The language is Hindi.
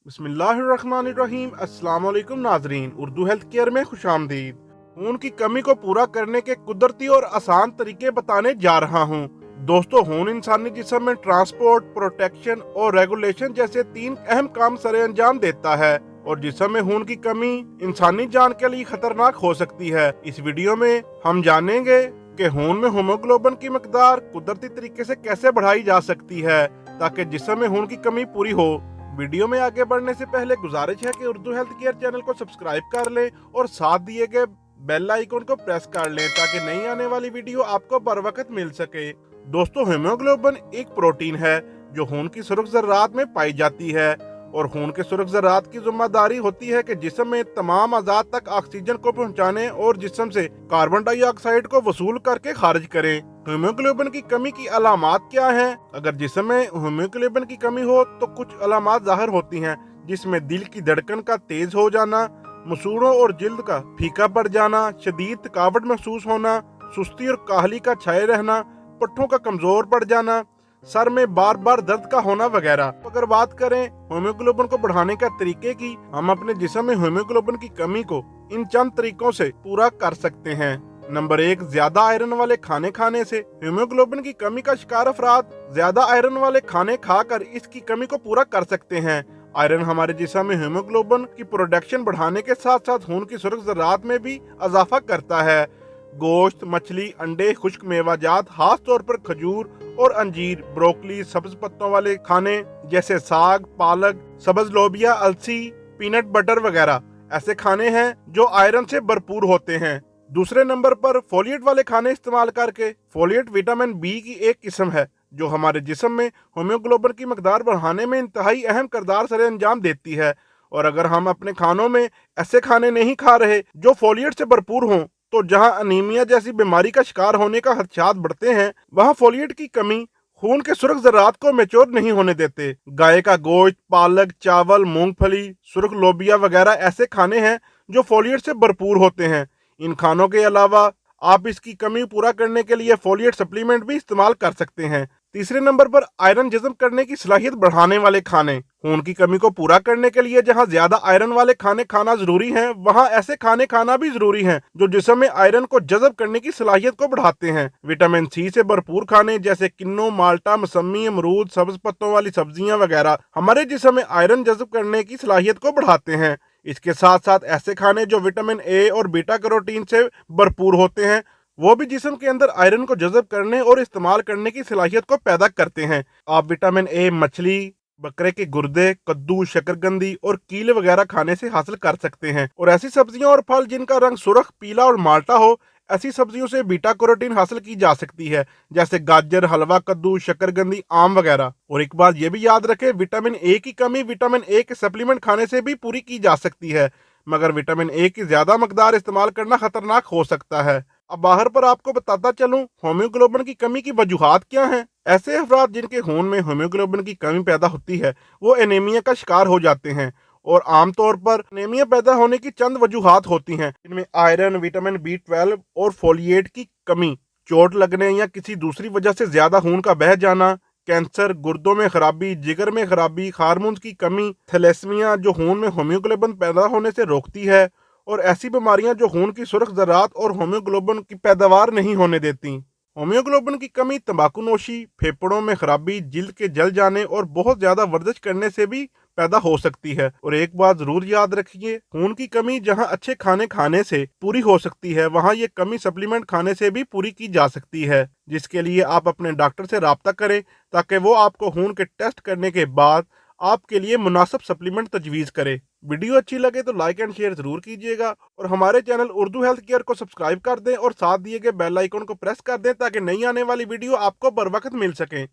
बिस्मिल्लाहिर्रहमानिर्रहीम। अस्सलाम वालेकुम नाजरीन, उर्दू हेल्थ केयर में खुशामदीद। खून की कमी को पूरा करने के कुदरती और आसान तरीके बताने जा रहा हूँ। दोस्तों, खून इंसानी जिस्म में ट्रांसपोर्ट, प्रोटेक्शन और रेगुलेशन जैसे 3 अहम काम सरे अंजाम देता है और जिस्म में खून की कमी इंसानी जान के लिए खतरनाक हो सकती है। इस वीडियो में हम जानेंगे कि खून में हीमोग्लोबिन की मकदार कुदरती तरीके से कैसे बढ़ाई जा सकती है ताकि जिस्म में खून की कमी पूरी हो। वीडियो में आगे बढ़ने से पहले गुजारिश है कि उर्दू हेल्थ केयर चैनल को सब्सक्राइब कर लें और साथ दिए गए बेल आइकन को प्रेस कर लें ताकि नई आने वाली वीडियो आपको बर वक्त मिल सके। दोस्तों, हीमोग्लोबिन एक प्रोटीन है जो खून की सुरख ज़र्रात में पाई जाती है और खून के सुरख ज़र्रात की जिम्मेदारी होती है कि जिस्म में तमाम अज़ाद तक ऑक्सीजन को पहुंचाने और जिस्म से कार्बन डाइऑक्साइड को वसूल करके खारिज करें। हीमोग्लोबिन की कमी की अलामात क्या हैं? अगर जिस्म में हीमोग्लोबिन की कमी हो तो कुछ अलामात जाहिर होती हैं, जिसमें दिल की धड़कन का तेज हो जाना, मसूड़ों और जिल्द का फीका पड़ जाना, शदीद थकावट महसूस होना, सुस्ती और काहली का छाए रहना, पट्टों का कमजोर पड़ जाना, सर में बार बार दर्द का होना वगैरह। अगर बात करें हीमोग्लोबिन को बढ़ाने का तरीके की, हम अपने जिस्म में हीमोग्लोबिन की कमी को इन चंद तरीकों से पूरा कर सकते हैं। नंबर 1, ज्यादा आयरन वाले खाने खाने से। हीमोग्लोबिन की कमी का शिकार अफराद ज्यादा आयरन वाले खाने खाकर इसकी कमी को पूरा कर सकते हैं। आयरन हमारे जिस्म में हीमोग्लोबिन की प्रोडक्शन बढ़ाने के साथ साथ खून की सुरख ज़र्रात में भी इजाफा करता है। गोश्त, मछली, अंडे, खुश्क मेवाजात, खास तौर पर खजूर और अंजीर, ब्रोकली, सब्ज पत्तों वाले खाने जैसे साग, पालक, सब्ज लोबिया, अलसी, पीनट बटर वगैरह ऐसे खाने हैं जो आयरन से भरपूर होते हैं। दूसरे नंबर पर फोलिएट वाले खाने इस्तेमाल करके। फोलिएट विटामिन बी की एक किस्म है जो हमारे जिस्म में हीमोग्लोबिन की मकदार बढ़ाने में इंतहाई अहम किरदार सरे अंजाम देती है। और अगर हम अपने खानों में ऐसे खाने नहीं खा रहे जो फोलिएट से भरपूर हों, तो जहां अनीमिया जैसी बीमारी का शिकार होने का खदशात बढ़ते हैं, वहां फोलिएट की कमी खून के सुरख ज़र्रात को मैच्योर नहीं होने देते। गाय का गोश्त, पालक, चावल, मूंगफली, सुरख लोबिया वगैरह ऐसे खाने हैं जो फोलिएट से भरपूर होते हैं। इन खानों के अलावा आप इसकी कमी पूरा करने के लिए फोलिएट सप्लीमेंट भी इस्तेमाल कर सकते हैं। तीसरे नंबर पर आयरन जज़ब करने की सलाहियत बढ़ाने वाले खाने। खून की कमी को पूरा करने के लिए जहां ज्यादा आयरन वाले खाने खाना जरूरी है, वहां ऐसे खाने खाना भी जरूरी है जो जिस्म में आयरन को जज़ब करने की सलाहियत को बढ़ाते हैं। विटामिन सी से भरपूर खाने जैसे किन्नू, माल्टा, मौसमी, अमरूद, सब्ज पत्तों वाली सब्जियां वगैरह हमारे जिस्म में आयरन जज़ब करने की सलाहियत को बढ़ाते हैं। इसके साथ साथ ऐसे खाने जो विटामिन ए और बीटा कैरोटीन से भरपूर होते हैं, वो भी जिस्म के अंदर आयरन को जज़ब करने और इस्तेमाल करने की सलाहियत को पैदा करते हैं। आप विटामिन ए मछली, बकरे के गुर्दे, कद्दू, शकरकंदी और कील वगैरह खाने से हासिल कर सकते हैं। और ऐसी सब्जियां और फल जिनका रंग सुर्ख, पीला और माल्टा हो, ऐसी सब्जियों से बीटा कैरोटीन हासिल की जा सकती है, जैसे गाजर, हलवा, कद्दू, शकरकंदी, आम वगैरह। और एक बात यह भी याद रखें, विटामिन ए की कमी विटामिन ए के सप्लीमेंट खाने से भी पूरी की जा सकती है, मगर विटामिन ए की ज्यादा मकदार इस्तेमाल करना खतरनाक हो सकता है। अब बाहर पर आपको बताता चलूं हीमोग्लोबिन की कमी की वजूहात क्या हैं। ऐसे अफराद जिनके खून में हीमोग्लोबिन की कमी पैदा होती है, वो एनीमिया का शिकार हो जाते हैं। और आमतौर पर एनीमिया पैदा होने की चंद वजूहात होती हैं, इनमें आयरन, विटामिन बी 12 और फोलिएट की कमी, चोट लगने या किसी दूसरी वजह से ज्यादा खून का बह जाना, कैंसर, गुर्दों में खराबी, जिगर में खराबी, हार्मोन्स की कमी, थैलेसीमिया जो खून में हीमोग्लोबिन पैदा होने से रोकती है, और ऐसी बीमारियां जो खून की सुरख ज़र्रात और हीमोग्लोबिन की पैदावार नहीं होने देती। हीमोग्लोबिन की कमी तंबाकू नोशी, फेफड़ों में खराबी, जिल्द के जल जाने और बहुत ज्यादा वर्जिश करने से भी पैदा हो सकती है। और एक बात जरूर याद रखिए, खून की कमी जहां अच्छे खाने खाने से पूरी हो सकती है, वहां ये कमी सप्लीमेंट खाने से भी पूरी की जा सकती है, जिसके लिए आप अपने डॉक्टर से राब्ता करें ताकि वो आपको खून के टेस्ट करने के बाद आपके लिए मुनासिब सप्लीमेंट तजवीज़ करे। वीडियो अच्छी लगे तो लाइक एंड शेयर जरूर कीजिएगा और हमारे चैनल उर्दू हेल्थ केयर को सब्सक्राइब कर दें और साथ दिए गए बेल आइकन को प्रेस कर दें ताकि नई आने वाली वीडियो आपको बर वक्त मिल सके।